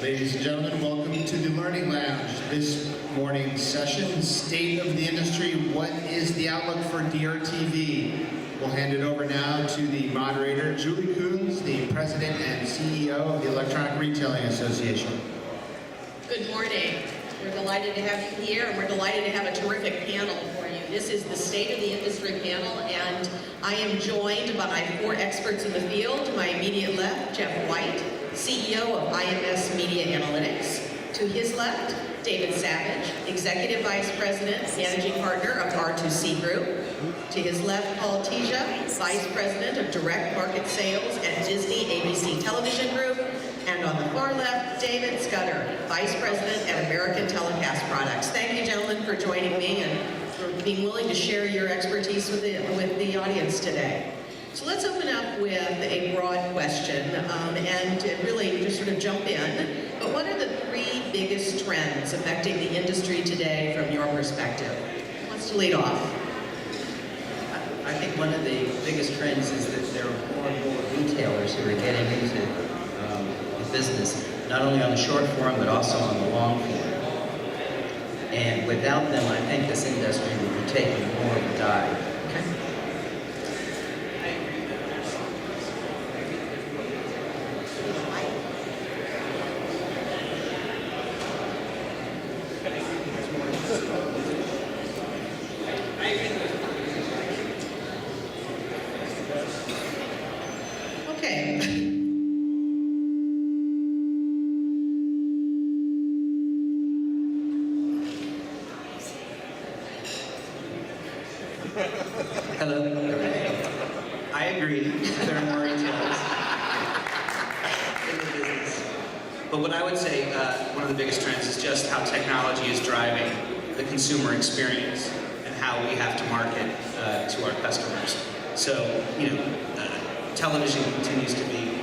Ladies and gentlemen, welcome to the Learning Lounge. This morning's session, State of the Industry, what is the outlook for DRTV? We'll hand it over now to the moderator, Julie Coons, the President and CEO of the Electronic Retailing Association. Good morning. We're delighted to have you here, and we're delighted to have a terrific panel for you. This is the State of the Industry panel, and I am joined by 4 experts in the field. To my immediate left, Jeff White, CEO of IMS Media Analytics. To his left, David Savage, Executive Vice President, Managing Partner of R2C Group. To his left, Paul Teja, Vice President of Direct Market Sales at Disney ABC Television Group. And on the far left, David Scudder, Vice President at American Telecast Products. Thank you, gentlemen, for joining me and for being willing to share your expertise with the audience today. So let's open up with a broad question and really just sort of jump in. But what are the 3 biggest trends affecting the industry today from your perspective? Who wants to lead off? I think one of the biggest trends is that there are more and more retailers who are getting into the business, not only on the short form, but also on the long form. And without them, I think this industry would be taking more of a dive. Hello. I agree. There are more retailers in the business. But what I would say, one of the biggest trends is just how technology is driving the consumer experience and how we have to market to our customers. So, television continues to be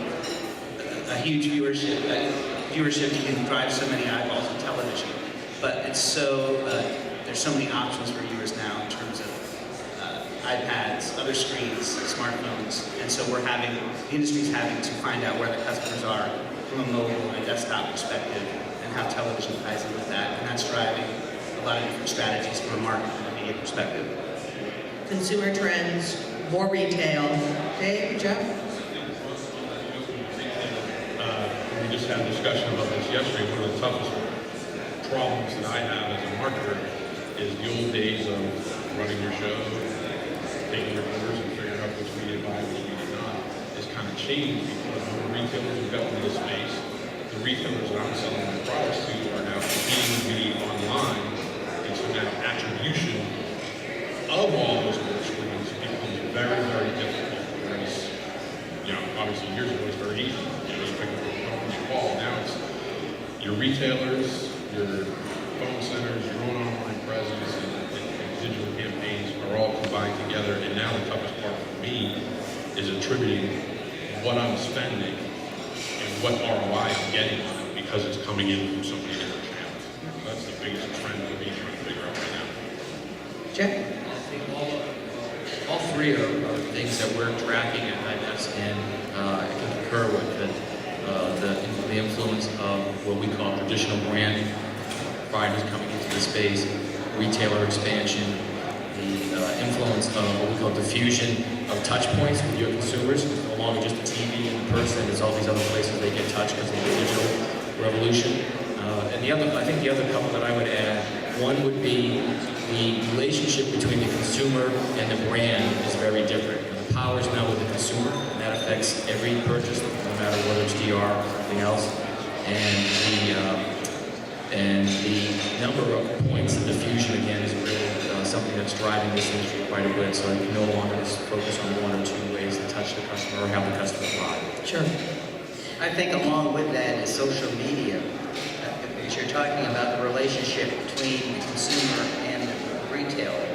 a huge viewership. You can drive so many eyeballs on television, but it's so there's so many options for viewers now in terms of iPads, other screens, smartphones, and so the industry's having to find out where the customers are from a mobile and desktop perspective and how television ties in with that, and that's driving a lot of different strategies from a marketing and media perspective. Consumer trends, more retail. Dave, Jeff? We just had a discussion about this yesterday. One of the toughest problems that I have as a marketer is the old days of running your show, taking your orders and figuring out which media to buy, which media not, has kind of changed because the retailers have gotten into this space. The retailers that I'm selling my products to are now competing with me online, and so now attribution of all those little screens becomes very, very difficult. Whereas, obviously years ago it was very easy. You pick up the phone and you call. Now it's your retailers, your phone centers, your own online presence, and digital campaigns are all combined together, and now the toughest part for me is attributing what I'm spending and what ROI I'm getting on it because it's coming in from so many different channels. So that's the biggest trend that we're trying to figure out right now. Jeff? I think all 3 are things that we're tracking at IMS, and I can concur with the influence of what we call traditional brand providers coming into the space, retailer expansion, the influence of what we call diffusion of touch points with your consumers. It's no longer just a TV and a person, there's all these other places they get touched because of the digital revolution. And I think the other couple that I would add, one would be the relationship between the consumer and the brand is very different. The power is now with the consumer, and that affects every purchase, no matter whether it's DR or something else. And the number of points of diffusion, again, is really something that's driving this industry quite a bit. So I can no longer just focus on 1 or 2 ways to touch the customer or have the customer buy. Sure. I think along with that is social media. Because you're talking about the relationship between the consumer and the retailer,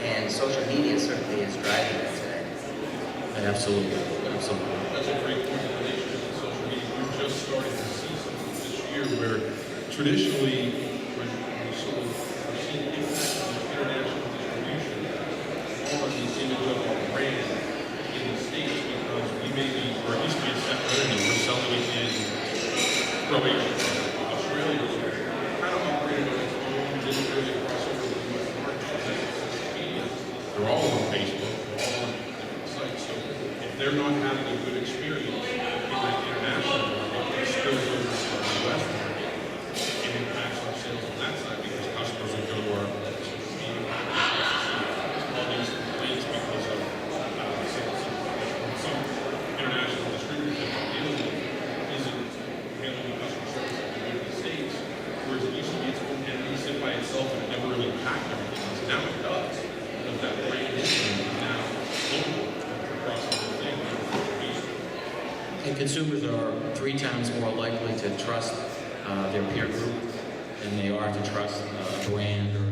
and social media certainly is driving that today. Absolutely. That's a great point. The relationship with social media. We're just starting to see something this year where traditionally, when we sort of are seeing international distribution on the image of our brand in the States, because we may be, or it used to be a separate entity, we're selling it in Croatia, really kind of operated on its own, didn't really cross over the U.S. market. They're all on Facebook, they're all on different sites. So if they're not having a good experience in that international market, it spills over to the U.S. market and impacts our sales on that side because customers will go to our social media all these complaints because of some international distributors that we're dealing with isn't handling the customer service like they do in the States, whereas it used to be its own entity sit by itself and it never really impacted everything else. Now it does. Because that brand is now global across the whole thing. And consumers are 3 times more likely to trust their peer group than they are to trust a brand or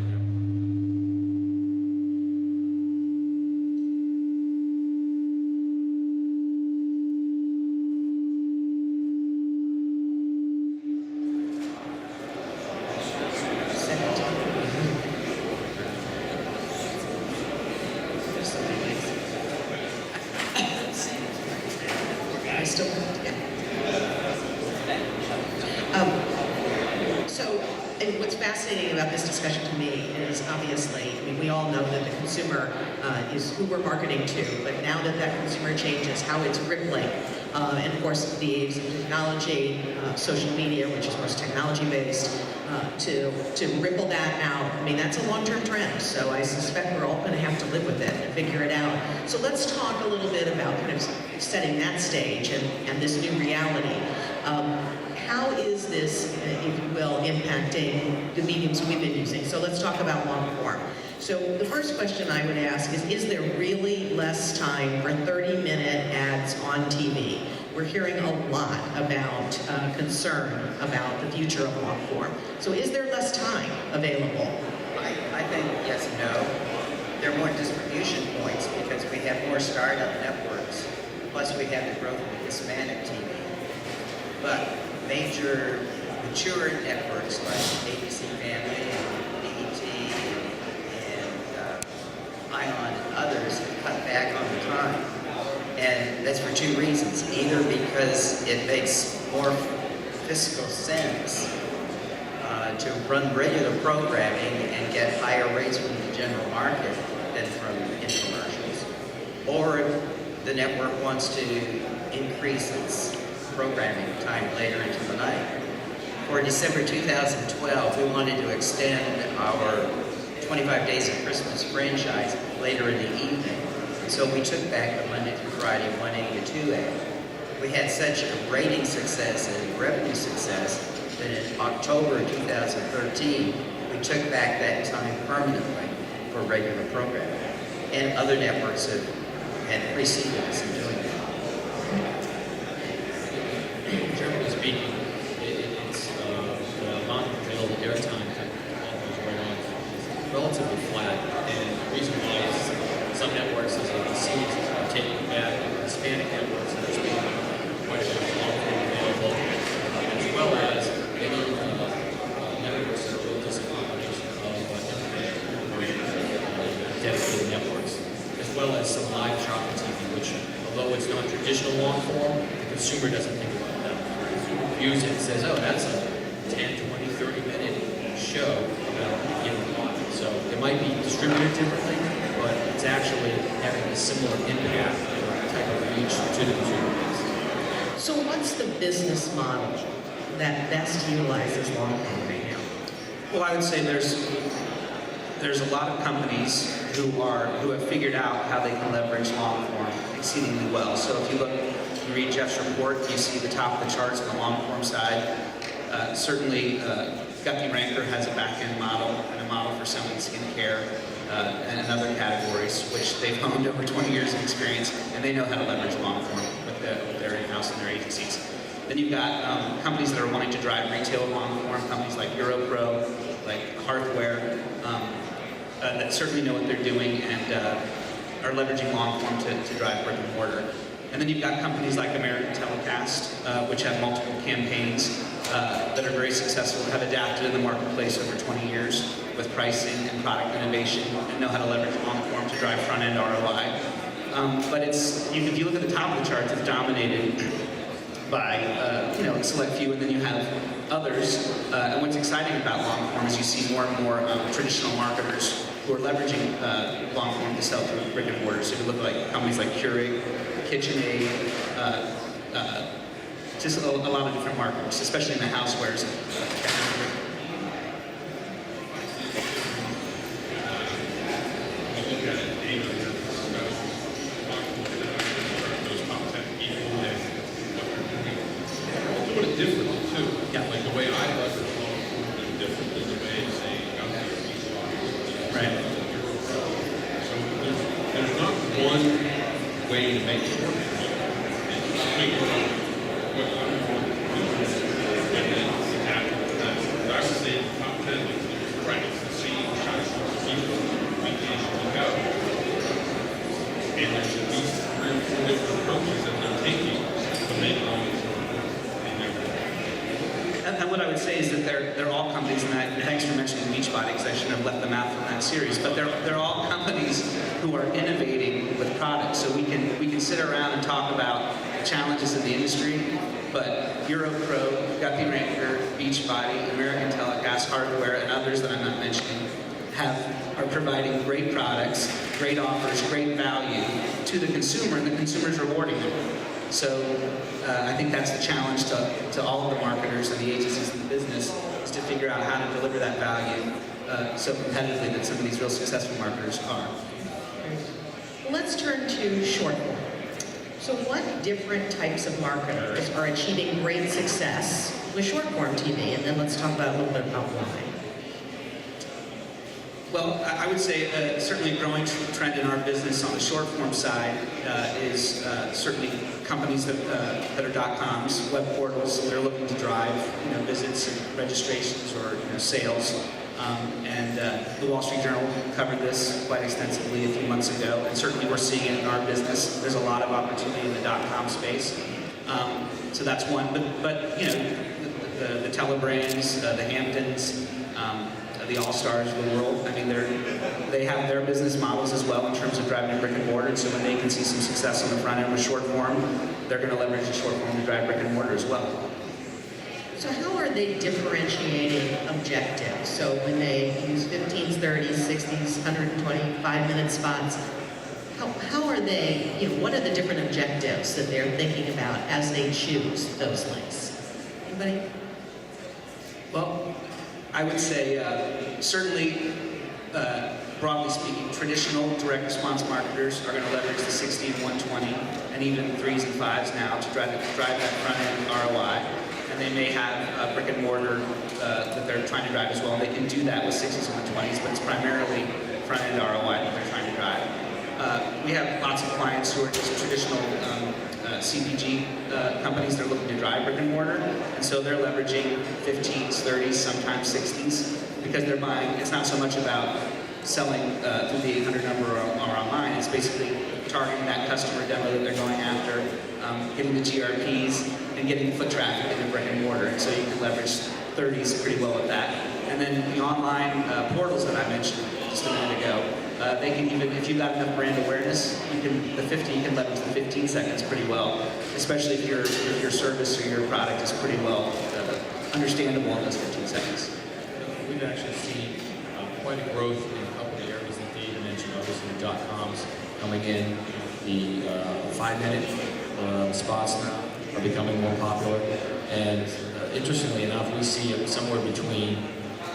And what's fascinating about this discussion to me is obviously, I mean, we all know that the consumer is who we're marketing to, but now that that consumer changes, how it's rippling, and of course the age of technology, social media, which is of course technology-based, to ripple that out, I mean, that's a long-term trend, so I suspect we're all going to have to live with it and figure it out. So let's talk a little bit about kind of setting that stage and this new reality. How is this, if you will, impacting the mediums we've been using? So let's talk about long form. So the first question I would ask is there really less time for 30-minute ads on TV? We're hearing a lot about concern about the future of long form. So is there less time available? I think yes and no. There are more distribution points because we have more startup networks. Plus we have the growth of the Hispanic TV. But major mature networks like ABC Family and BET and ION and others have cut back on the time. And that's for 2 reasons. Either because it makes more fiscal sense to run regular programming and get higher rates from the general market than from infomercials. Or the network wants to increase its programming time later into the night. For December 2012, we wanted to extend our 25 Days of Christmas franchise later in the evening. So we took back the Monday through Friday 1A to 2A. We had such a rating success and revenue success that in October 2013, we took back that time permanently for regular programming. And other networks had preceded us in doing that. generally speaking, it's the amount of available airtime that all goes right on is relatively flat. And the reason why is some networks, as you can see, are taking back Hispanic networks that are spending quite a bit of long form available, as well as many networks that are built as a combination of dedicated networks, as well as some live shopping TV, which, although it's not traditional long form, the consumer doesn't think about that. The consumer views it and says, oh, that's a 10, 20, 30-minute show about a given product. So it might be distributed differently, but it's actually having a similar impact or type of reach to the consumer base. So what's the business model that best utilizes long form right now? Well, I would say there's a lot of companies who have figured out how they can leverage long form exceedingly well. So if you read Jeff's report, you see the top of the charts on the long form side. Certainly, Guppy Ranker has a back-end model and a model for selling skincare and other categories, which they've honed over 20 years of experience, and they know how to leverage long form with their in-house and their agencies. Then you've got companies that are wanting to drive retail long form, companies like EuroPro, like Hearthware, that certainly know what they're doing and are leveraging long form to drive brick and mortar. And then you've got companies like American Telecast, which have multiple campaigns that are very successful, have adapted in the marketplace over 20 years with pricing and product innovation and know how to leverage long form to drive front-end ROI. But if you look at the top of the charts, it's dominated by a select few, and then you have others. And what's exciting about long form is you see more and more traditional marketers who are leveraging long form to sell through brick and mortar. So if you look like companies like Keurig, KitchenAid, just a lot of different marketers, especially in the housewares category. And what I would say is that they're all companies, and thanks for mentioning Beachbody, because I shouldn't have left them out from that series, but they're all companies who are innovating with products. So we can sit around and talk about challenges in the industry, but EuroPro, Guppy Ranker, Beachbody, American Telecast, Hardware, and others that I'm not mentioning are providing great products, great offers, great value to the consumer, and the consumer's rewarding them. So I think that's the challenge to all of the marketers and the agencies in the business, is to figure out how to deliver that value so competitively that some of these real successful marketers are. Well, let's turn to short form. So what different types of marketers are achieving great success with short form TV? And then let's talk about a little bit about why. Well, I would say certainly a growing trend in our business on the short form side is certainly companies that are .coms, web portals that are looking to drive visits and registrations or sales. And the Wall Street Journal covered this quite extensively a few months ago, and certainly we're seeing it in our business. There's a lot of opportunity in the .com space. So that's one. But the Telebrands, the Hamptons, the All-Stars of the world. I mean, they have their business models as well in terms of driving brick and mortar, and so when they can see some success on the front end with short form, they're going to leverage the short form to drive brick and mortar as well. So how are they differentiating objectives? So when they use 15s, 30s, 60s, 125-minute spots, how are they, what are the different objectives that they're thinking about as they choose those links? Anybody? Well, I would say certainly, broadly speaking, traditional direct response marketers are going to leverage the 60 and 120 and even 3s and 5s now to drive that front end ROI. And they may have brick and mortar that they're trying to drive as well. And they can do that with 60s and 120s, but it's primarily front end ROI that they're trying to drive. We have lots of clients who are just traditional CPG companies that are looking to drive brick and mortar, and so they're leveraging 15s, 30s, sometimes 60s, because they're buying. It's not so much about selling through the 800 number or online. It's basically targeting that customer demo that they're going after, getting the GRPs, and getting foot traffic into brick and mortar. And so you can leverage 30s pretty well with that. And then the online portals that I mentioned just a minute ago, they can even, if you've got enough brand awareness, you can leverage the 15 seconds pretty well, especially if your service or your product is pretty well understandable in those 15 seconds. We've actually seen quite a growth in a couple of the areas that Teja mentioned, obviously the .coms coming in, the 5-minute spots now are becoming more popular, and interestingly enough, we see it somewhere between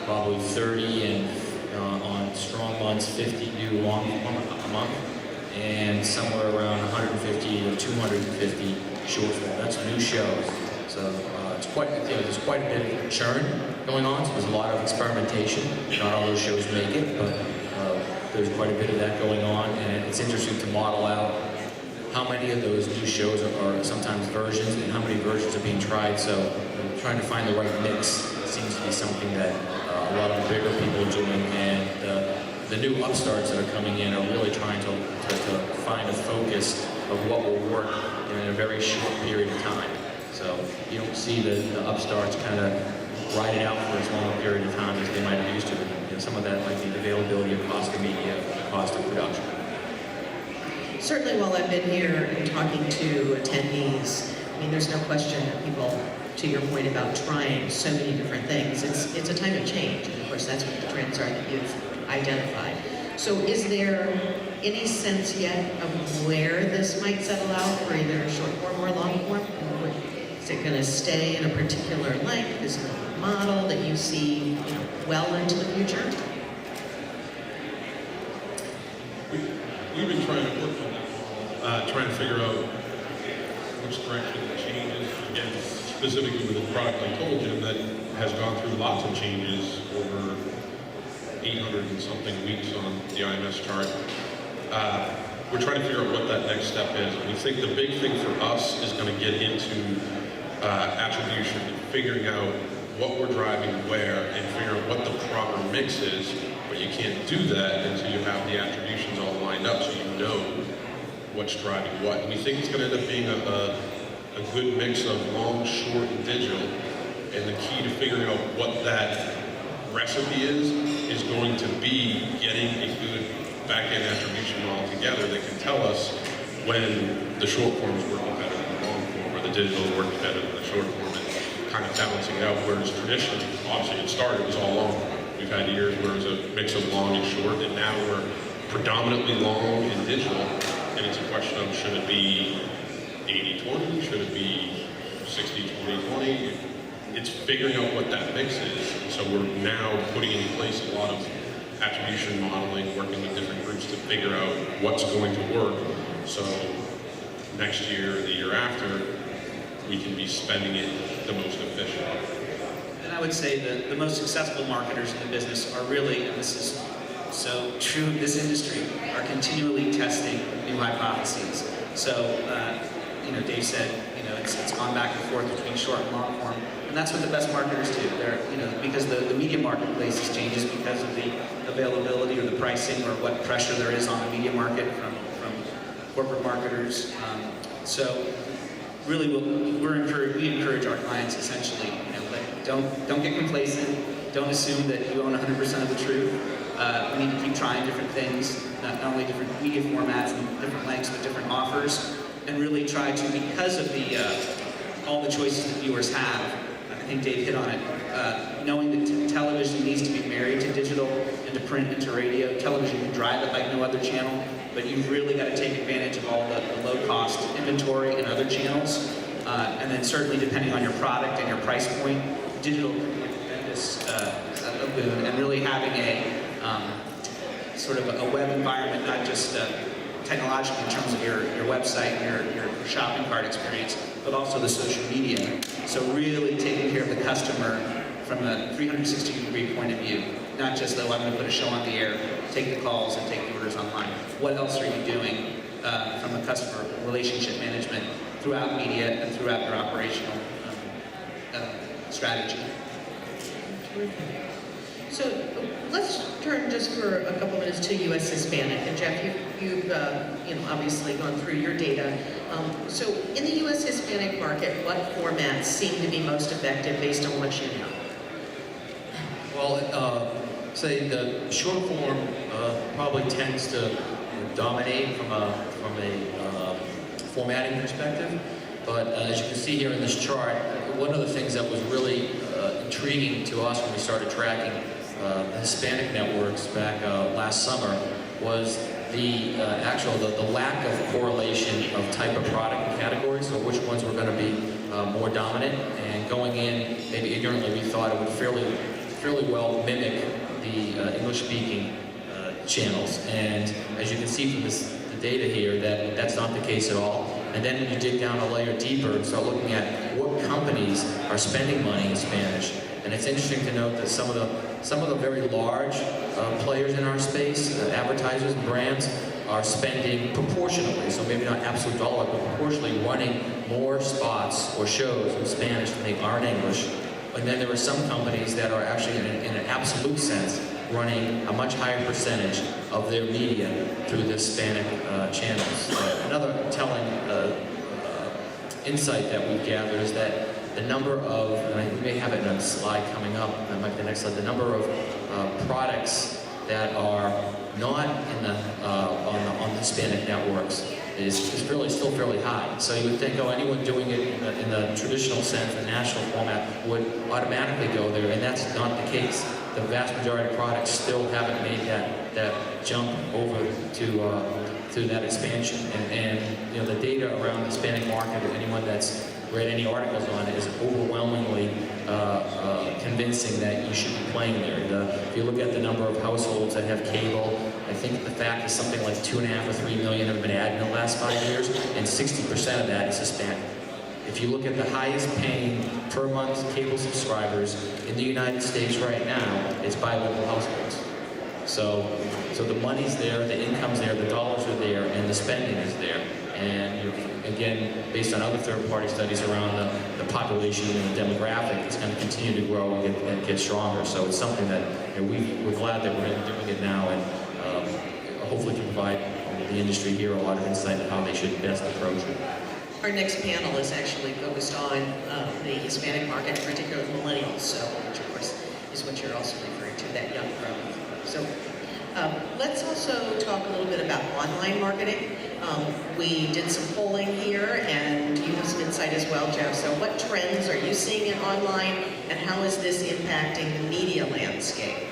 probably 30 and on strong months, 50 new long a month, and somewhere around 150 or 250 short form. That's new shows. So it's quite, there's quite a bit of churn going on. So there's a lot of experimentation. Not all those shows make it, but there's quite a bit of that going on, and it's interesting to model out how many of those new shows are sometimes versions and how many versions are being tried. So trying to find the right mix seems to be something that a lot of the bigger people are doing, and the new upstarts that are coming in are really trying to find a focus of what will work in a very short period of time. So you don't see the upstarts kind of ride it out for as long a period of time as they might have used to. Some of that might be the availability of cost of media, cost of production. Certainly while I've been here and talking to attendees, I mean, there's no question that people to your point about trying so many different things, it's a time of change, and of course that's what the trends are that you've identified. So is there any sense yet of where this might settle out for either short form or long form? Is it going to stay in a particular length? Is it a model that you see, well into the future? We've been trying to work on that, trying to figure out which direction the changes. Again, specifically with the product I told you that has gone through lots of changes over 800 and something weeks on the IMS chart. We're trying to figure out what that next step is. We think the big thing for us is going to get into attribution, figuring out what we're driving where, and figuring out what the proper mix is. But you can't do that until you have the attributions all lined up, so you know what's driving what. And we think it's going to end up being a good mix of long, short, and digital. And the key to figuring out what that recipe is going to be getting a good back-end attribution model together that can tell us when the short form is working better than the long form, or the digital is working better than the short form, and kind of balancing it out. Whereas traditionally, obviously it was all long form. We've had years where it was a mix of long and short, and now we're predominantly long and digital, and it's a question of should it be 80-20, should it be 60-20-20? It's figuring out what that mix is. So we're now putting in place a lot of attribution modeling, working with different groups to figure out what's going to work. So next year, the year after, we can be spending it the most efficient. And I would say that the most successful marketers in the business are really, and this is so true of this industry, are continually testing new hypotheses. So, Dave said, it's gone back and forth between short and long form, and that's what the best marketers do. They're, because the media marketplace changes because of the availability or the pricing or what pressure there is on the media market from corporate marketers. So, really, we encourage our clients essentially, don't get complacent. Don't assume that you own 100% of the truth. We need to keep trying different things, not only different media formats and different lengths, but different offers, and really try to, because of the all the choices that viewers have. I think Dave hit on it. Knowing that television needs to be married to digital and to print and to radio. Television can drive it like no other channel, but you've really got to take advantage of all the low-cost inventory and other channels. And then certainly, depending on your product and your price point, digital can be a tremendous boon, and really having a sort of a web environment, not just technologically in terms of your website and your shopping cart experience, but also the social media. So really taking care of the customer from a 360-degree point of view, not just, I'm going to put a show on the air, take the calls, and take the orders online. What else are you doing from a customer relationship management throughout media and throughout your operational strategy? So let's turn just for a couple minutes to U.S. Hispanic. And Jeff, you've obviously gone through your data. So in the U.S. Hispanic market, what formats seem to be most effective based on what you know? Well, say the short form probably tends to dominate from a formatting perspective. But as you can see here in this chart, one of the things that was really intriguing to us when we started tracking the Hispanic networks back last summer was the lack of correlation of type of product and categories, so which ones were going to be more dominant. And going in, maybe ignorantly, we thought it would fairly well mimic the English-speaking channels. And as you can see from the data here, that's not the case at all. And then when you dig down a layer deeper and start looking at what companies are spending money in Spanish, and it's interesting to note that some of the very large players in our space, advertisers and brands, are spending proportionately, so maybe not absolute dollar, but proportionally running more spots or shows in Spanish than they are in English. And then there are some companies that are actually, in an absolute sense, running a much higher percentage of their media through the Hispanic channels. Another telling insight that we've gathered is that the number of, and we may have it in a slide coming up, that might be the next slide, the number of products that are not in on the Hispanic networks is still fairly high. So you would think, oh, anyone doing it in the traditional sense, the national format, would automatically go there, and that's not the case. The vast majority of products still haven't made that jump over to that expansion. And you know, the data around the Hispanic market, or anyone that's read any articles on it, is overwhelmingly convincing that you should be playing there. If you look at the number of households that have cable, I think the fact is something like 2.5 or 3 million have been added in the last 5 years, and 60% of that is Hispanic. If you look at the highest paying per month cable subscribers in the United States right now, it's bilingual households. So the money's there, the income's there, the dollars are there, and the spending is there. And again, based on other third-party studies around the population and the demographic, it's going to continue to grow and get stronger. So it's something that, you know, we're glad that we're doing it now, and hopefully can provide the industry here a lot of insight on how they should best approach it. Our next panel is actually focused on the Hispanic market, particularly millennials, so which of course is what you're also referring to, that young growth. So let's also talk a little bit about online marketing. We did some polling here, and you have some insight as well, Jeff. So what trends are you seeing in online, and how is this impacting the media landscape?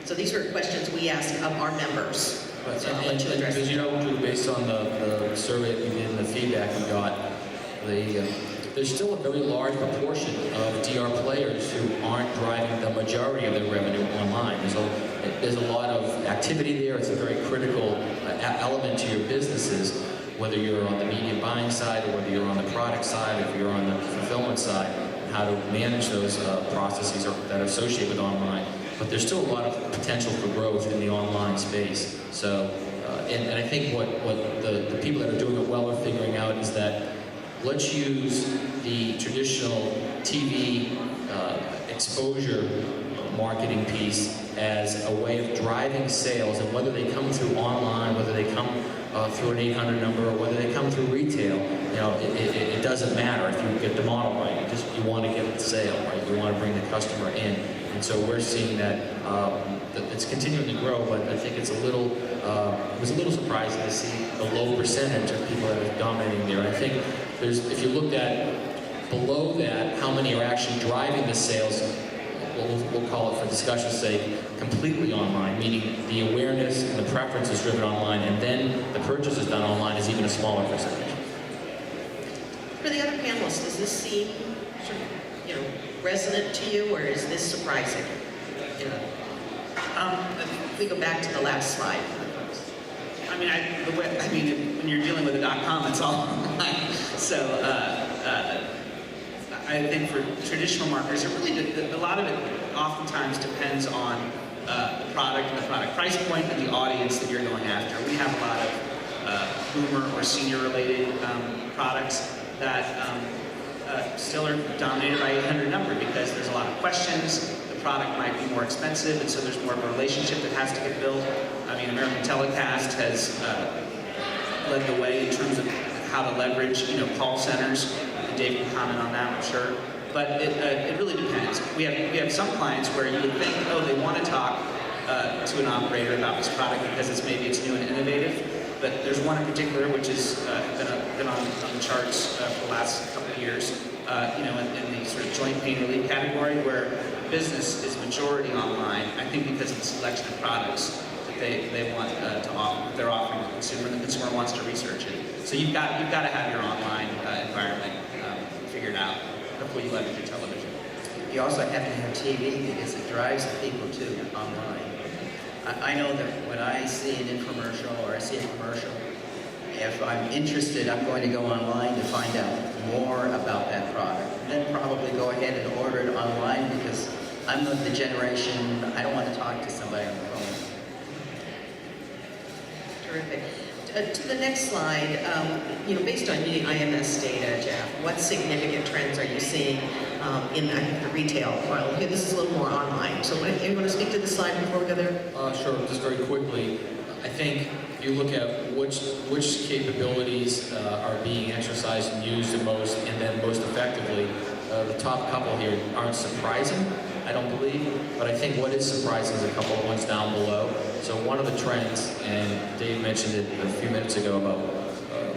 So these were questions we asked of our members. So I'll let you address Because, you know, Drew, based on the survey we did and the feedback we got, there's still a very large proportion of DR players who aren't driving the majority of their revenue online. There's a lot of activity there. It's a very critical element to your businesses, whether you're on the media buying side or whether you're on the product side, or if you're on the fulfillment side, and how to manage those processes that are associated with online. But there's still a lot of potential for growth in the online space. So, and I think what the people that are doing it well are figuring out is that let's use the traditional TV exposure marketing piece as a way of driving sales, and whether they come through online, whether they come through an 800 number, or whether they come through retail, you know, it doesn't matter if you get the model right. You want to get the sale, right? You want to bring the customer in. And so we're seeing that it's continuing to grow, but I think it's it was a little surprising to see the low percentage of people that are dominating there. I think if you looked at below that, how many are actually driving the sales, we'll call it for discussion's sake, completely online, meaning the awareness and the preference is driven online, and then the purchase is done online, is even a smaller percentage. For the other panelists, does this seem sort of, you know, resonant to you, or is this surprising? You know, if we go back to the last slide. When you're dealing with a .com, it's all online. So I think for traditional marketers, a lot of it oftentimes depends on the product and the product price point and the audience that you're going after. We have a lot of boomer or senior related products that still are dominated by 800 number, because there's a lot of questions. The product might be more expensive, and so there's more of a relationship that has to get built. I mean, American Telecast has led the way in terms of how to leverage, you know, call centers. And Dave can comment on that, I'm sure. But it really depends. We have some clients where you would think, oh, they want to talk to an operator about this product because it's new and innovative. But there's one in particular which has been on the charts for the last couple of years, you know, in the sort of joint pain relief category, where business is majority online. I think because of the selection of products that they want to offer, they're offering the consumer, and the consumer wants to research it. So you've got to have your online environment figured out before you leverage your television. You also have to have TV because it drives the people to online. I know that when I see an infomercial or I see a commercial, if I'm interested, I'm going to go online to find out more about that product. And then probably go ahead and order it online, because I'm of the generation, I don't want to talk to somebody on the phone. Terrific. To the next slide, you know, based on the IMS data, Jeff, what significant trends are you seeing in the retail world? Okay, this is a little more online. So you want to speak to this slide before we go there? Sure, just very quickly. I think if you look at which capabilities are being exercised and used the most, and then most effectively, the top couple here aren't surprising, I don't believe, but I think what is surprising is a couple of ones down below. So one of the trends, and Dave mentioned it a few minutes ago about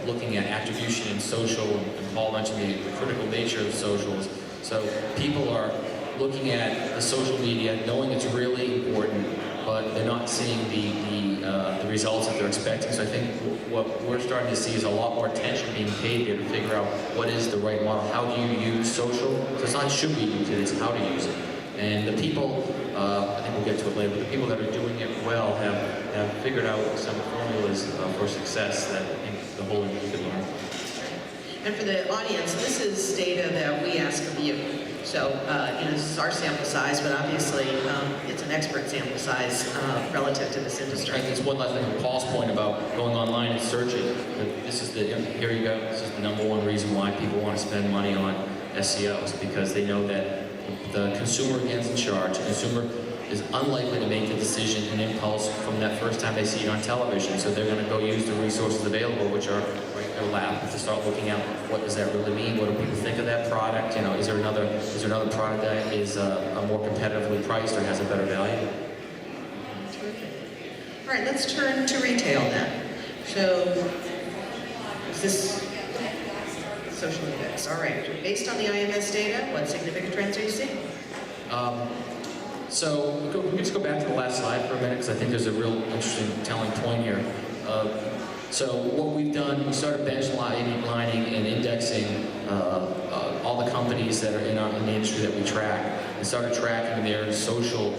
looking at attribution in social, and Paul mentioned the critical nature of socials. So people are looking at the social media, knowing it's really important, but they're not seeing the results that they're expecting. So I think what we're starting to see is a lot more attention being paid there to figure out what is the right model. How do you use social? So it's not should we use it, it's how to use it. And the people, I think we'll get to it later, but the people that are doing it well have figured out some formulas for success that I think the whole industry could learn. And for the audience, this is data that we ask of you. So, this is our sample size, but obviously it's an expert sample size relative to this industry. I think it's one last thing to Paul's point about going online and searching. This is here you go. This is the #1 reason why people want to spend money on SEOs, because they know that the consumer again is in charge. The consumer is unlikely to make the decision and impulse from that first time they see it on television. So they're going to go use the resources available, which are right in their lap, to start looking at what does that really mean? What do people think of that product? Is there another product that is more competitively priced or has a better value? Terrific. All right, let's turn to retail then. So, is this social index? All right. Based on the IMS data, what significant trends are you seeing? So we can just go back to the last slide for a minute, because I think there's a real interesting telling point here. So what we've done, we started benchlining and indexing all the companies that are in the industry that we track, and started tracking their social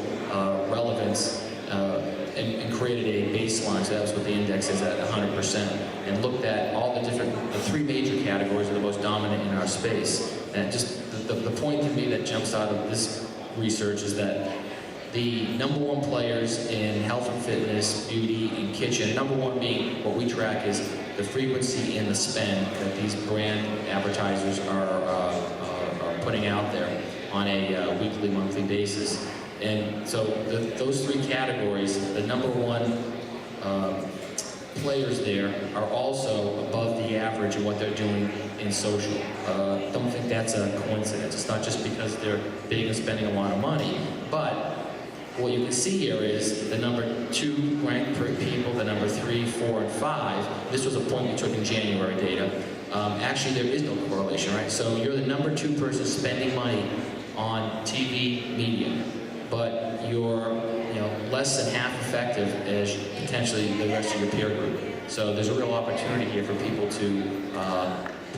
relevance and created a baseline. So that's what the index is at 100%, and looked at all the three major categories that are the most dominant in our space. And just the point to me that jumps out of this research is that the #1 players in health and fitness, beauty, and kitchen, #1 being what we track is the frequency and the spend that these brand advertisers are putting out there on a weekly, monthly basis. And so those three categories, the #1 players there are also above the average of what they're doing in social. Don't think that's a coincidence. It's not just because they're big and spending a lot of money, but what you can see here is the #2 ranked people, the #3, 4, and 5. This was a point we took in January data. Actually, there is no correlation, right? So you're the #2 person spending money on TV media, but you're less than half effective as potentially the rest of your peer group. So there's a real opportunity here for people to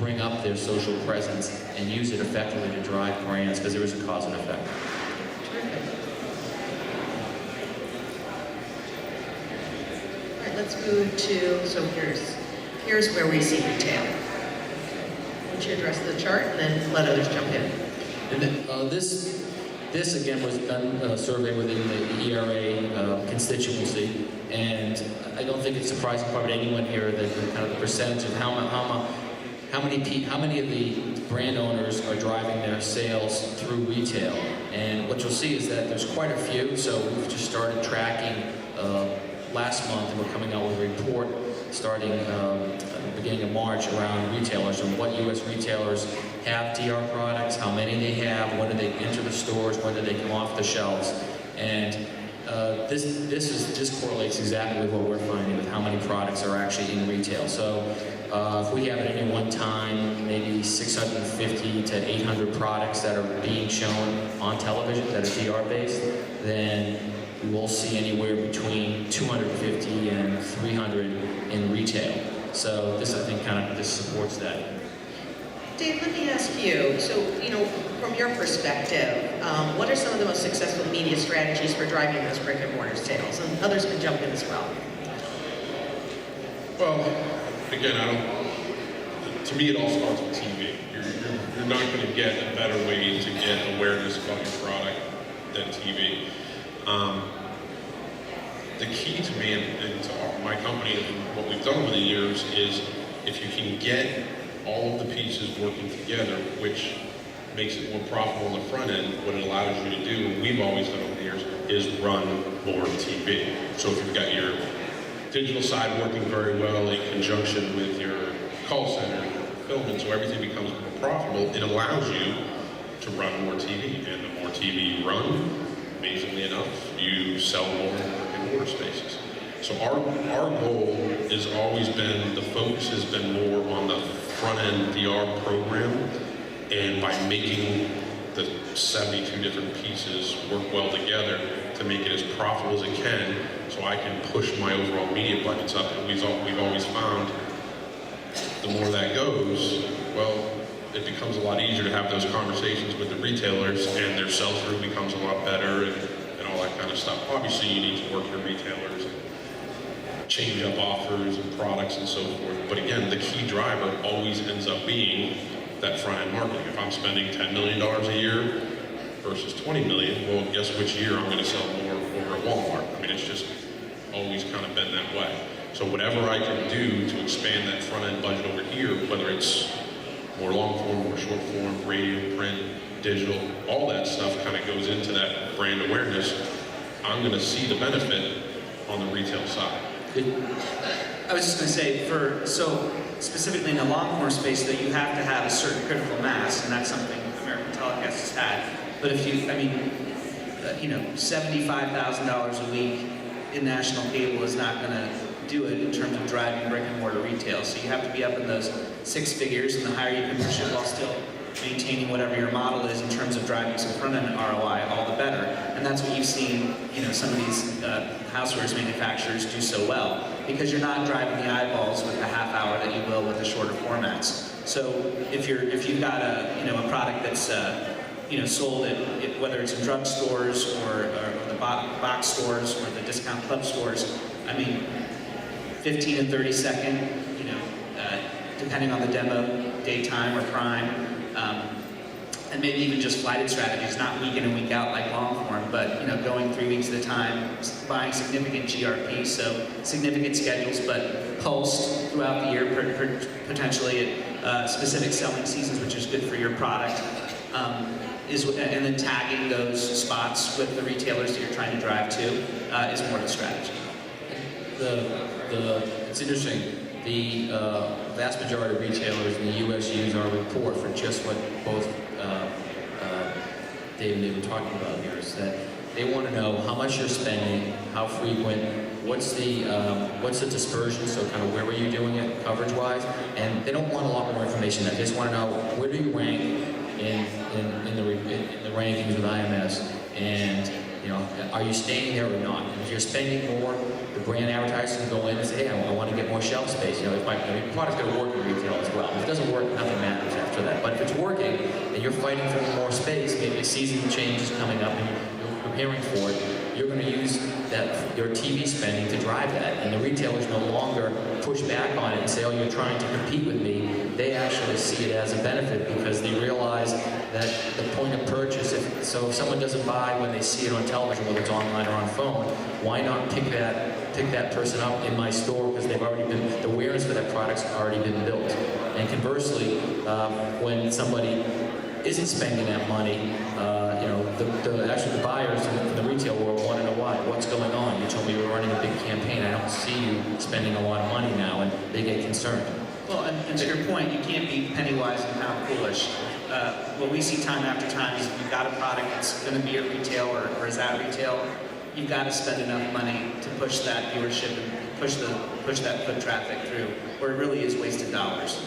bring up their social presence and use it effectively to drive brands, because there is a cause and effect. Terrific. All right, let's move to, so here's where we see retail. Why don't you address the chart and then let others jump in. And then, this again was done a survey within the ERA constituency, and I don't think it's surprising probably to anyone here that kind of the percentage of how many of the brand owners are driving their sales through retail. And what you'll see is that there's quite a few. So we've just started tracking last month, and we're coming out with a report starting at the beginning of March around retailers and what U.S. retailers have DR products, how many they have, when do they enter the stores, when do they come off the shelves. And this correlates exactly with what we're finding with how many products are actually in retail. So if we have at any one time maybe 650 to 800 products that are being shown on television that are DR based, then we'll see anywhere between 250 and 300 in retail. So this, I think, this supports that. Dave, let me ask you, so, from your perspective, what are some of the most successful media strategies for driving those brick and mortar sales? And others can jump in as well. Well, again, to me it all starts with TV. You're not going to get a better way to get awareness about your product than TV. The key to me and to my company and what we've done over the years is if you can get all of the pieces working together, which makes it more profitable on the front end, what it allows you to do, and we've always done over the years, is run more TV. So if you've got your digital side working very well in conjunction with your call center, your fulfillment, so everything becomes more profitable, it allows you to run more TV. And the more TV you run, amazingly enough, you sell more in brick and mortar spaces. So our goal has always been, the focus has been more on the front-end DR program, and by making the 72 different pieces work well together to make it as profitable as it can, so I can push my overall media budgets up. And we've always found the more that goes, well, it becomes a lot easier to have those conversations with the retailers, and their sell-through becomes a lot better, and all that kind of stuff. Obviously, you need to work your retailers and change up offers and products and so forth. But again, the key driver always ends up being that front-end marketing. If I'm spending $10 million a year versus $20 million, well, guess which year I'm going to sell more over at Walmart? I mean, it's just always kind of been that way. So whatever I can do to expand that front-end budget over here, whether it's more long form, more short form, radio, print, digital, all that stuff kind of goes into that brand awareness. I'm going to see the benefit on the retail side. I was just going to say, so specifically in the long form space, that you have to have a certain critical mass, and that's something American Telecast has had. But if you, I mean, $75,000 a week in national cable is not going to do it in terms of driving brick and mortar retail. So you have to be up in those six figures, and the higher you can push it while still maintaining whatever your model is in terms of driving some front-end ROI, all the better. And that's what you've seen, some of these housewares manufacturers do so well, because you're not driving the eyeballs with the half hour that you will with the shorter formats. So if you've got a product that's sold at whether it's in drugstores or the box stores or the discount club stores, I mean, 15 and 30 second, depending on the demo, daytime or prime. And maybe even just flighted strategies, not week in and week out like long form, but going 3 weeks at a time, buying significant GRP, so significant schedules, but pulsed throughout the year, potentially at specific selling seasons, which is good for your product. And then tagging those spots with the retailers that you're trying to drive to is more of a strategy. It's interesting. The vast majority of retailers in the U.S. use our report for just what both Dave and Dave were talking about here, is that they want to know how much you're spending, how frequent, what's the dispersion, so kind of where were you doing it coverage-wise, and they don't want a lot more information. They just want to know where do you rank in the rankings with IMS, and are you staying there or not? If you're spending more, the brand advertisers can go in and say, hey, I want to get more shelf space. If my product's going to work in retail as well. If it doesn't work, nothing matters after that. But if it's working and you're fighting for more space, maybe a season change is coming up and you're preparing for it, you're going to use your TV spending to drive that. And the retailers no longer push back on it and say, oh, you're trying to compete with me. They actually see it as a benefit because they realize that the point of purchase, if someone doesn't buy when they see it on television, whether it's online or on phone, why not pick that person up in my store, because they've already been, the awareness for that product's already been built. And conversely, when somebody isn't spending that money, actually the buyers in the retail world want to know why. What's going on? You told me you were running a big campaign. I don't see you spending a lot of money now, and they get concerned. Well, and to your point, you can't be penny wise and pound foolish. What we see time after time is if you've got a product that's going to be at retail or is at retail, you've got to spend enough money to push that viewership and push that foot traffic through, or it really is wasted dollars.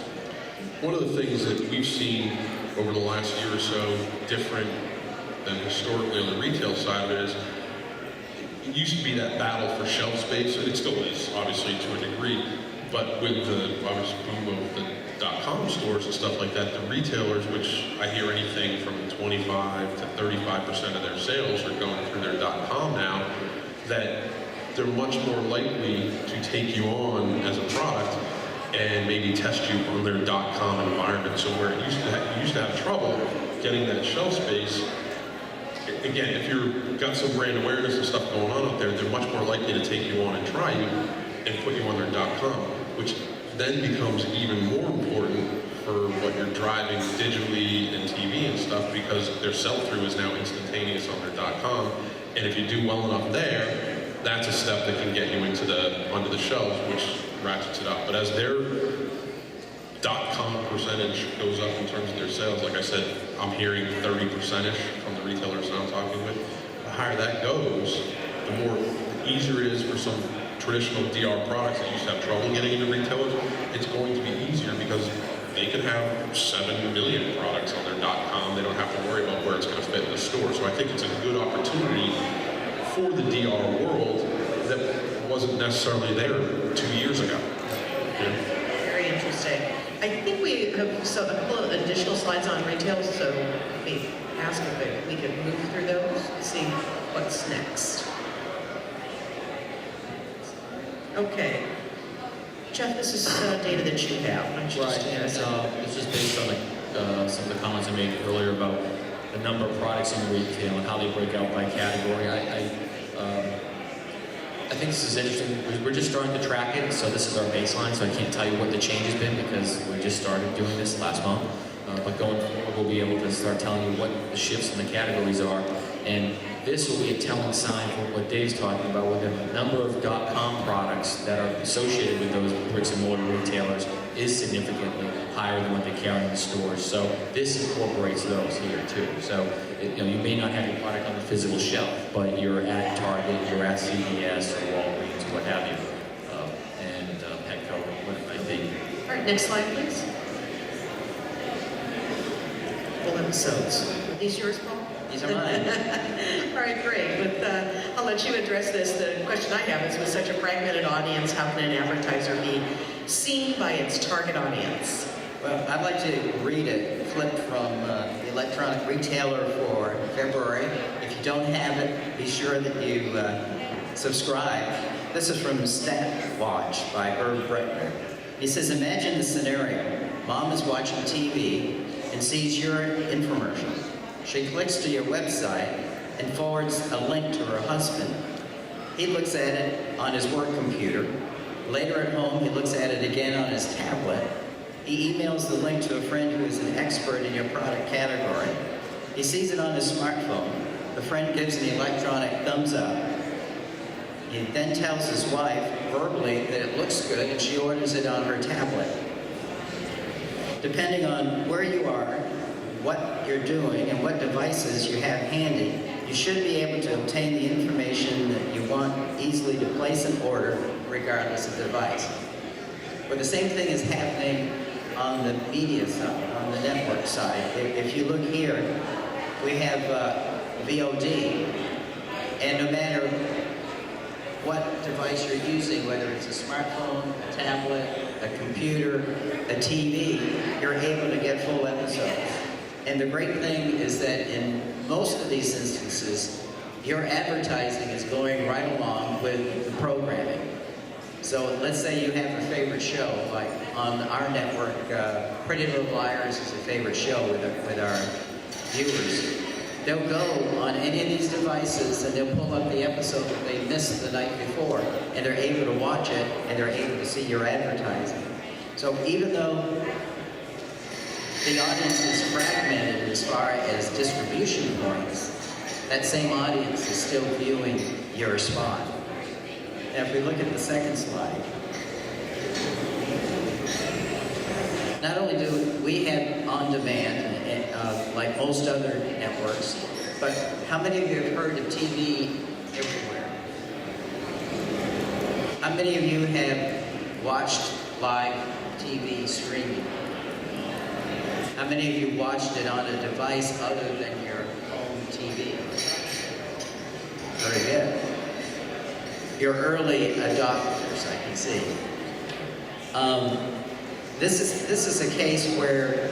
One of the things that we've seen over the last year or so different than historically on the retail side of it is, it used to be that battle for shelf space, and it still is, obviously, to a degree, but with the obvious boom of the .com stores and stuff like that, the retailers, which I hear anything from 25 to 35% of their sales are going through their .com now, that they're much more likely to take you on as a product and maybe test you on their .com environment. So where you used to have trouble getting that shelf space, again, if you've got some brand awareness and stuff going on out there, they're much more likely to take you on and try you and put you on their .com, which then becomes even more important for what you're driving digitally and TV and stuff, because their sell-through is now instantaneous on their .com, and if you do well enough there, that's a step that can get you onto the shelves, which ratchets it up. But as their .com percentage goes up in terms of their sales, like I said, I'm hearing 30% from the retailers that I'm talking with. The higher that goes, the more easier it is for some traditional DR products that used to have trouble getting into retailers, it's going to be easier because they can have 7 million products on their .com. They don't have to worry about where it's going to fit in the store. So I think it's a good opportunity for the DR world that wasn't necessarily there 2 years ago. Yeah. Very interesting. I think we have a couple of additional slides on retail, so let me ask if we could move through those and see what's next. Okay. Jeff, this is data that you have. Why don't you just answer? This is based on some of the comments I made earlier about the number of products in retail and how they break out by category. I think this is interesting. We're just starting to track it, so this is our baseline, so I can't tell you what the change has been because we just started doing this last month. But going forward, we'll be able to start telling you what the shifts in the categories are. And this will be a telling sign for what Dave's talking about, with the number of .com products that are associated with those bricks and mortar retailers is significantly higher than what they carry in the stores. So this incorporates those here too. So you may not have your product on the physical shelf, but you're at Target, you're at CVS or Walgreens, what have you, and Petco, what it might be. All right, next slide, please. Full episodes. Are these yours, Paul? These are mine. All right, great. I'll let you address this. The question I have is, with such a fragmented audience, how can an advertiser be seen by its target audience? Well, I'd like to read a clip from the Electronic Retailer for February. If you don't have it, be sure that you subscribe. This is from Stat Watch by Herb Brettner. He says, imagine the scenario. Mom is watching TV and sees your infomercial. She clicks to your website and forwards a link to her husband. He looks at it on his work computer. Later at home, he looks at it again on his tablet. He emails the link to a friend who is an expert in your product category. He sees it on his smartphone. The friend gives an electronic thumbs up. He then tells his wife verbally that it looks good, and she orders it on her tablet. Depending on where you are, what you're doing, and what devices you have handy, you should be able to obtain the information that you want easily to place an order regardless of device. But the same thing is happening on the media side, on the network side. If you look here, we have VOD, and no matter what device you're using, whether it's a smartphone, a tablet, a computer, a TV, you're able to get full episodes. And the great thing is that in most of these instances, your advertising is going right along with the programming. So let's say you have a favorite show, like on our network, Pretty Little Liars is a favorite show with our viewers. They'll go on any of these devices and they'll pull up the episode that they missed the night before, and they're able to watch it and they're able to see your advertising. So even though the audience is fragmented as far as distribution points, that same audience is still viewing your spot. Now, if we look at the second slide, not only do we have on-demand, like most other networks, but how many of you have heard of TV everywhere? How many of you have watched live TV streaming? How many of you watched it on a device other than your home TV? Very good. You're early adopters, I can see. This is a case where,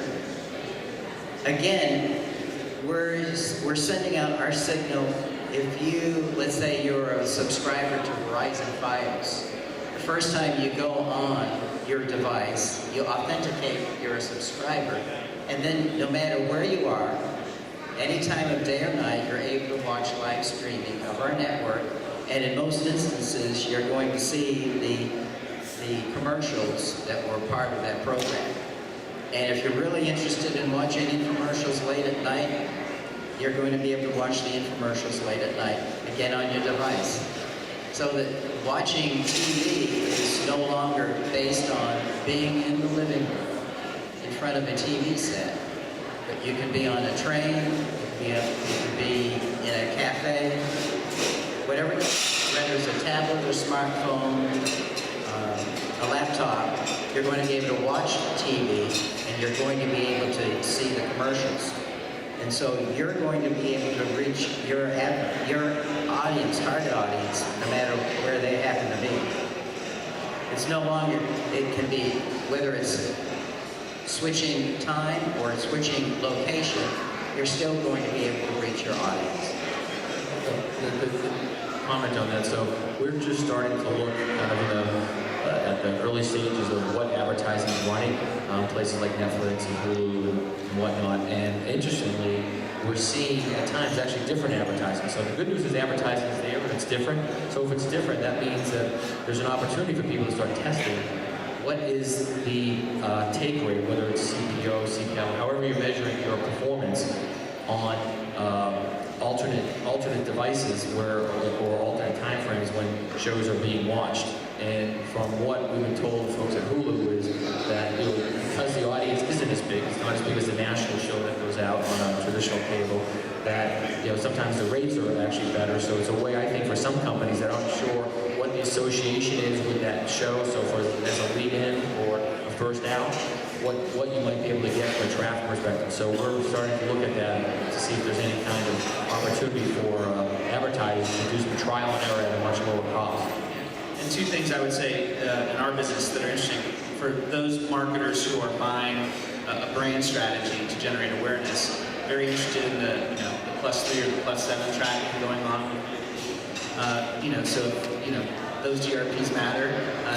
again, we're sending out our signal. If you, let's say you're a subscriber to Verizon Fios, the first time you go on your device, you authenticate you're a subscriber, and then no matter where you are, any time of day or night, you're able to watch live streaming of our network, and in most instances, you're going to see the commercials that were part of that program. And if you're really interested in watching infomercials late at night, you're going to be able to watch the infomercials late at night, again on your device. So that watching TV is no longer based on being in the living room in front of a TV set. But you can be on a train, you can be in a cafe, whatever renders a tablet or smartphone, a laptop, you're going to be able to watch TV and you're going to be able to see the commercials. And so you're going to be able to reach your audience, target audience, no matter where they happen to be. It's no longer, it can be, whether it's switching time or switching location, you're still going to be able to reach your audience. The comment on that, so we're just starting to look kind of at the early stages of what advertising is running, places like Netflix and Hulu and whatnot, and interestingly, we're seeing at times actually different advertising. So the good news is advertising is there, but it's different. So if it's different, that means that there's an opportunity for people to start testing what is the take rate, whether it's CPO, CPL, however you're measuring your performance on alternate devices or alternate time frames when shows are being watched. And from what we've been told, folks at Hulu, is that because the audience isn't as big, it's not as big as the national show that goes out on a traditional cable, that sometimes the rates are actually better. So it's a way, I think, for some companies that aren't sure what the association is with that show. So for as a lead-in or a first out, what you might be able to get from a traffic perspective. So we're starting to look at that to see if there's any kind of opportunity for advertisers to do some trial and error at a much lower cost. And two things I would say in our business that are interesting for those marketers who are buying a brand strategy to generate awareness, very interested in the +3 or the +7 tracking going on. So those GRPs matter.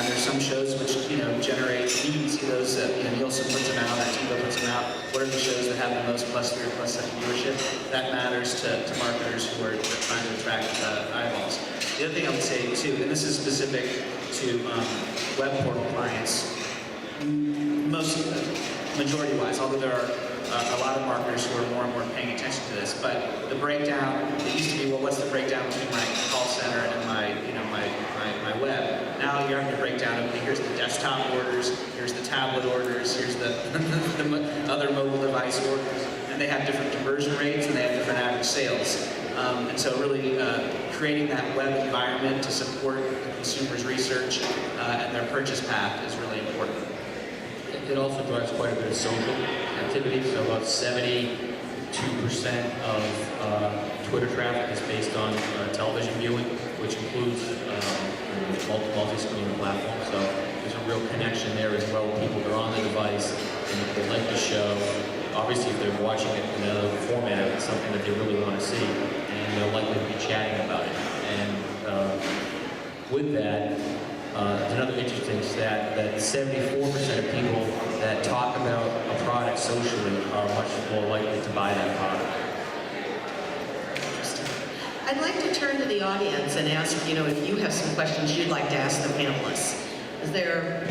There's some shows which generate. You can see those. Nielsen puts them out. TiVo puts them out. What are the shows that have the most +3 or +7 viewership? That matters to marketers who are trying to attract eyeballs. The other thing I would say too, and this is specific to web portal clients, majority-wise, although there are a lot of marketers who are more and more paying attention to this, but the breakdown, it used to be, well, what's the breakdown between my call center and my web? Now you're having to break down, okay, here's the desktop orders, here's the tablet orders, here's the other mobile device orders, and they have different conversion rates and they have different average sales. And so really creating that web environment to support the consumer's research and their purchase path is really important. It also drives quite a bit of social activity. So about 72% of Twitter traffic is based on television viewing, which includes multi-screen platforms. So there's a real connection there as well. People that are on the device and if they like the show, obviously if they're watching it in another format, it's something that they really want to see, and they're likely to be chatting about it. And with that, another interesting stat that 74% of people that talk about a product socially are much more likely to buy that product. I'd like to turn to the audience and ask, if you have some questions you'd like to ask the panelists. Is there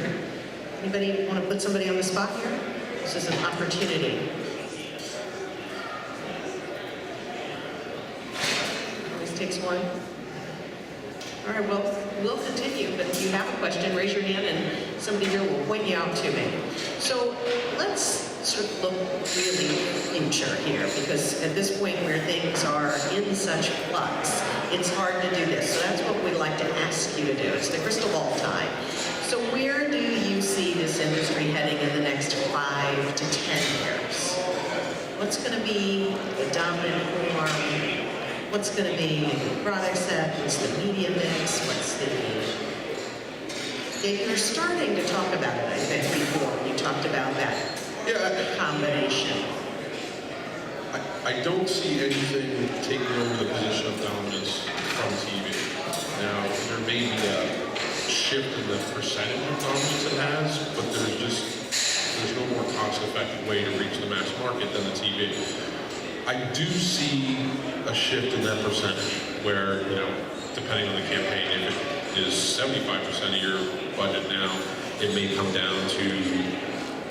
anybody want to put somebody on the spot here? This is an opportunity. Always takes one. All right, well, we'll continue, but if you have a question, raise your hand and somebody here will point you out to me. So let's sort of look really future here, because at this point where things are in such flux, it's hard to do this. So that's what we'd like to ask you to do. It's the crystal ball time. So where do you see this industry heading in the next 5 to 10 years? What's going to be the dominant form? What's going to be the product set? What's the media mix? You're starting to talk about it, I think, before. You talked about that combination. I don't see anything taking over the position of dominance from TV. Now, there may be a shift in the percentage of dominance it has, but there's no more cost-effective way to reach the mass market than the TV. I do see a shift in that percentage where, depending on the campaign, if it is 75% of your budget now, it may come down to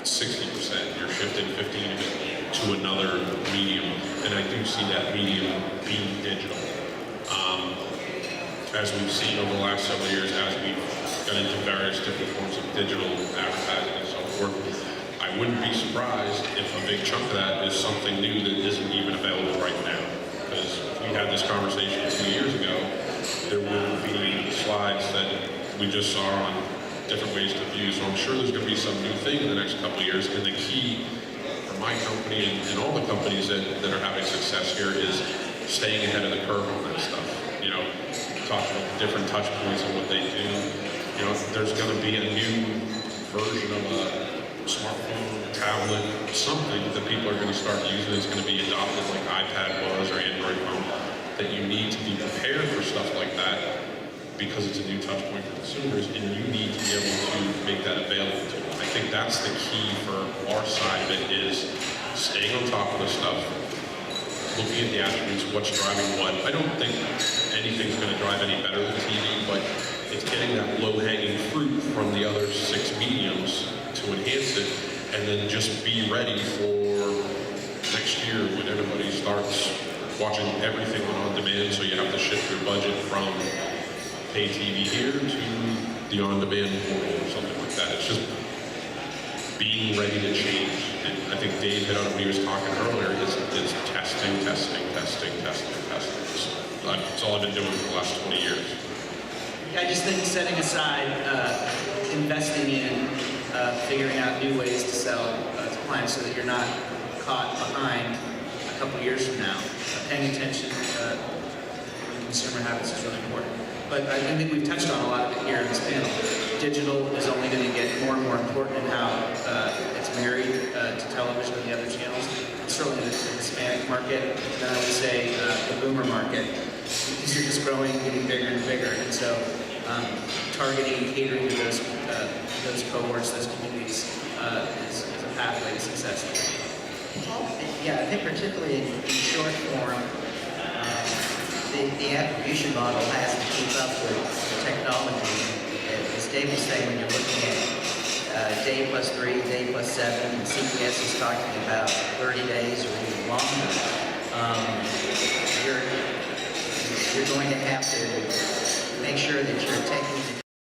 60%. You're shifting 15 of it to another medium, and I do see that medium being digital. As we've seen over the last several years, as we've got into various different forms of digital advertising and so forth, I wouldn't be surprised if a big chunk of that is something new that isn't even available right now. Because if we had this conversation 2 years ago, there wouldn't be slides we just saw on different ways to view. So I'm sure there's going to be some new thing in the next couple of years. And the key for my company and all the companies that are having success here is staying ahead of the curve on that stuff. You know, talking about different touch points and what they do. You know, there's going to be a new version of a smartphone, a tablet, something that people are going to start using. It's going to be adopted like iPad was or Android phone. That you need to be prepared for stuff like that because it's a new touch point for consumers, and you need to be able to make that available to them. I think that's the key for our side of it is staying on top of the stuff, looking at the attributes, what's driving what. I don't think anything's going to drive any better than TV, but it's getting that low-hanging fruit from the other 6 mediums to enhance it, and then just be ready for next year when everybody starts watching everything on demand, so you have to shift your budget from pay TV here to the on-demand portal or something like that. It's just being ready to change. And I think Dave hit on it when he was talking earlier, is testing. That's all I've been doing for the last 20 years. I just think setting aside, investing in, figuring out new ways to sell to clients so that you're not caught behind a couple years from now. Paying attention to consumer habits is really important. But I think we've touched on a lot of it here in this panel. Digital is only going to get more and more important in how it's married to television and the other channels. Certainly the Hispanic market, and then I would say the boomer market. These are just growing, getting bigger and bigger. And so targeting and catering to those cohorts, those communities is a pathway to success. Yeah, I think particularly in short form, the attribution model has to keep up with technology. As Dave was saying, when you're looking at day plus 3, day plus 7, and CPS is talking about 30 days or even longer, you're going to have to make sure that you're taking